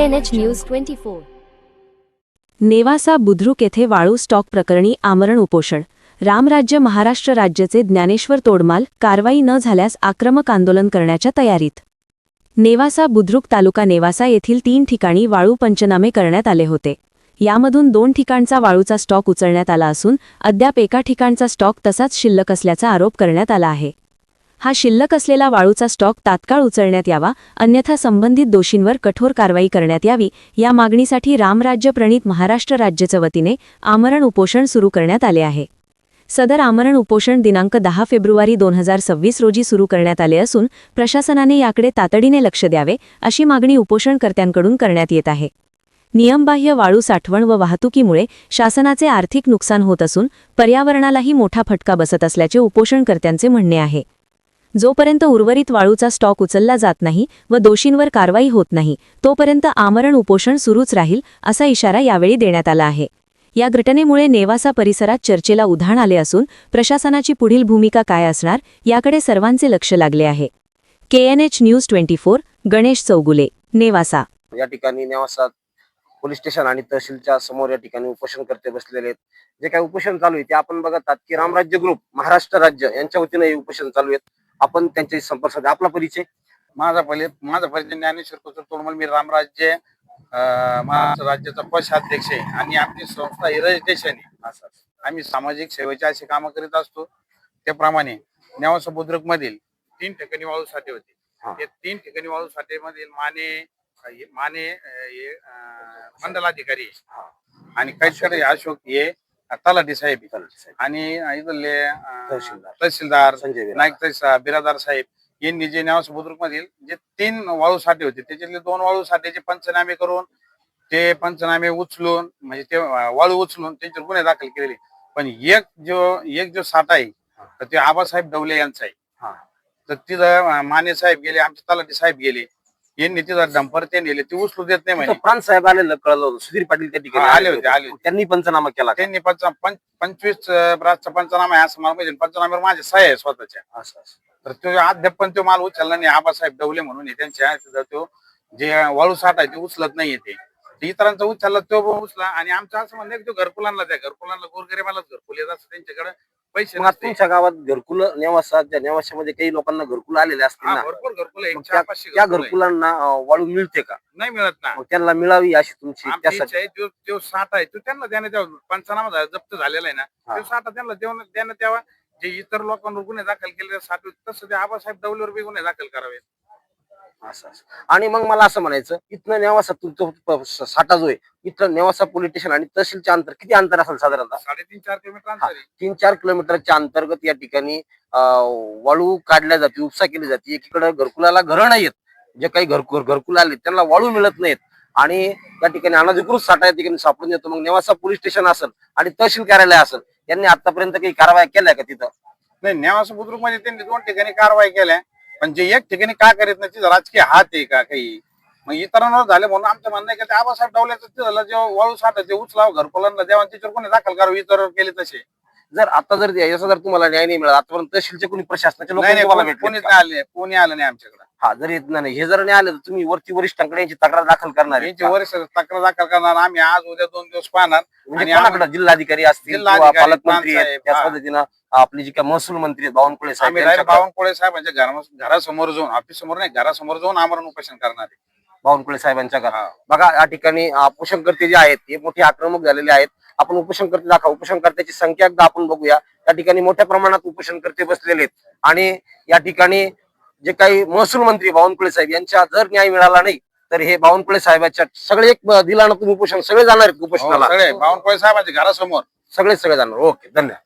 KNH news 24. Nevasa Budruk येथे वाळू stock प्रकरणी आमरण उपोषण. रामराज्य महाराष्ट्र राज्याचे ज्ञानेश्वर तोडमाल कारवाई न झाल्यास आक्रमक आंदोलन करण्याच्या तयारीत. नेवासा बुद्रुक तालुका नेवासा येथील 3 ठिकाणी वाळू पंचनामे करण्यात आले होते. यामधून 2 ठिकाणचा वाळूचा स्टॉक उचलण्यात आला असून अद्याप एका ठिकाणचा स्टॉक तसाच शिल्लक असल्याचा आरोप करण्यात आला आहे. हा शिल्लक असलेला वाळूचा स्टॉक तात्काळ उचलण्यात यावा, अन्यथा संबंधित दोषींवर कठोर कारवाई करण्यात यावी या मागणीसाठी रामराज्य प्रणित महाराष्ट्र राज्याच्या वतीने आमरण उपोषण सुरू करण्यात आले आहे. सदर आमरण उपोषण दिनांक 10 फेब्रुवारी 2026 रोजी सुरू करण्यात आले असून प्रशासनाने याकडे तातडीने लक्ष द्यावे अशी मागणी उपोषणकर्त्यांकडून करण्यात येत आहे. नियमबाह्य वाळू साठवण व वाहतुकीमुळे शासनाचे आर्थिक नुकसान होत असून पर्यावरणालाही मोठा फटका बसत असल्याचे उपोषणकर्त्यांचे म्हणणे आहे. जोपर्यंत उर्वरित वाळूचा स्टॉक उचलला जात नाही व दोषींवर कारवाई होत नाही तोपर्यंत आमरण उपोषण सुरूच राहील असा इशारा यावेळी देण्यात आला आहे. या घटनेमुळे नेवासा परिसरात चर्चेला उधाण आले असून प्रशासनाची पुढील भूमिका काय असणार याकडे सर्वांचे लक्ष लागले आहे. KNH news 24, Ganesh Chougule, Newasa. या ठिकाणी नेवासा पोलीस स्टेशन आणि तहसीलच्या समोर या ठिकाणी उपोषणकर्ते बसलेले आहेत. जे काही उपोषण चालू आहे ते आपण बघत आहात की रामराज्य ग्रुप महाराष्ट्र राज्य यांच्या वतीने हे उपोषण चालू आहेत. आपण त्यांच्याशी संपर्क साधा. आपला परिचय? माझा परिचय ज्ञानेश्वर तोडमाल. मी रामराज्य महाराष्ट्र राज्याचा कोषाध्यक्ष आहे आणि आपली संस्था रजिस्ट्रेशन आहे. आम्ही सामाजिक सेवेचे असे कामं करीत असतो. त्याप्रमाणे नेवासा बुद्रुक मधील 3 ठिकाणी वाळू साठे होते. ते 3 ठिकाणी वाळू साठेमधील माने मंडलाधिकारी आणि काही अशोक हे तलाठी साहेब आणि इथले तहसीलदार नाईक तहसीलदार बिरादार साहेब यांनी जे नेवासा बुद्रुक मधील जे 3 वाळू साठे होते त्याच्यातले 2 वाळू साठेचे पंचनामे करून ते पंचनामे उचलून म्हणजे ते वाळू उचलून त्यांच्यावर गुन्हे दाखल केलेले. पण एक जो साठा आहे तर ते आबासाहेब डवले यांचा आहे. तर तिथं माने साहेब गेले, आमचे तलाठी साहेब गेले, यांनी तिथं डंपर ते नेले, ते उचलू देत नाही म्हणे. प्रांत साहेब आलेलं कळलं होतं. सुधीर पाटील त्या ठिकाणी आले होते. त्यांनी पंचनामा केला. त्यांनी 25 ब्रासचा पंचनामा आहे असं मला माहिती. पंचनाम्यावर माझे सह्या आहे स्वतःच्या. तर तो अद्याप पण तो माल उचलला नाही. आबासाहेब डवले म्हणून त्यांच्या तो जे वाळू साठा आहे ते उचलत नाहीये. ते इतरांचा उचलला तो उचला. आणि आमचं असं म्हणणं तो घरकुलांना द्या. घरकुलांना गोरगरिबालाच घरकुल येत असं त्यांच्याकडे पैसे नसते. तुमच्या गावात घरकुल नेवासामध्ये काही लोकांना घरकुल आलेले असतील ना? भरपूर घरकुल आहे. त्या घरकुलांना वाळू मिळते का? नाही मिळत ना. त्यांना मिळावी अशी तुमची तो साठा आहे तो त्यांना देण्यात यावा. पंचनामा जप्त झालेला आहे ना, तो साठा त्यांना देण्यात यावा. जे इतर लोकांवर गुन्हे दाखल केले साठे तसं ते आबासाहेब डवलेवर बी गुन्हे दाखल करावे. आणि मग मला असं म्हणायचं, इथनं नेवासा तुमचा साठा जो आहे इथं नेवासा पोलीस स्टेशन आणि तहसीलच्या अंतर किती अंतर असेल साधारणतः? 3.5-4 किलोमीटर अंतर आहे. 3-4 किलोमीटरच्या अंतर्गत या ठिकाणी वाळू काढल्या जाते, उपसा केली जाते. एकीकडे घरकुलाला घरं नाहीयेत. जे काही घरकुल आले त्यांना वाळू मिळत नाहीत आणि या ठिकाणी अनधिकृत साठा या ठिकाणी सापडून येतो. मग नेवासा पोलीस स्टेशन असेल आणि तहसील कार्यालय असेल यांनी आतापर्यंत काही कारवाई केल्या का तिथं? नाही, नेवासा बुद्रुक मध्ये त्यांनी 2 ठिकाणी कारवाई केल्या. पण जे एक ठिकाणी का करीत नाही तिथं राजकीय हात आहे का काही? मग इतरांवर झाले म्हणून आमचं म्हणणं आहे की आबासाहेब डवल्याचं तिथं जे वाळू साठा ते उचलावं, घरकुलांना द्यावं, त्याच्यावर कोणी दाखल करावं इतरांवर केले तसे. जर आता जर याचा जर तुम्हाला न्याय नाही मिळाला आतापर्यंत तहसीलचे कोणी प्रशासनाचे लोक कोणी आलं नाही आमच्याकडे. जर येत नाही हे जर नाही आलं तर तुम्ही वरती वरिष्ठांकडे यांची तक्रार दाखल करणार? यांची वरिष्ठ तक्रार दाखल करणार. आम्ही आज उद्या 2 दिवस पाहणार. म्हणजे जिल्हाधिकारी असतील, पालकमंत्री त्याच पद्धतीनं आपली जी काय महसूल मंत्री बावनकुळे साहेब, बावनकुळे साहेबांच्या घरासमोर जाऊन, ऑफिस समोर नाही घरासमोर जाऊन आमरण उपोषण करणार आहे. बावनकुळे साहेबांच्या घरात बघा या ठिकाणी उपोषणकर्ते जे आहेत हे मोठे आक्रमक झालेले आहेत. आपण उपोषणकर्ते दाखवा. उपोषणकर्त्याची संख्या एकदा आपण बघूया. या ठिकाणी मोठ्या प्रमाणात उपोषणकर्ते बसलेले आहेत आणि या ठिकाणी जे काही महसूल मंत्री बावनकुळे साहेब यांच्या जर न्याय मिळाला नाही तर हे बावनकुळे साहेबांच्या सगळे एक दिला ना तुम्ही उपोषण सगळे जाणार आहेत उपोषणाला. बावनकुळे साहेबांच्या घरासमोर सगळे जाणार. ओके, धन्यवाद.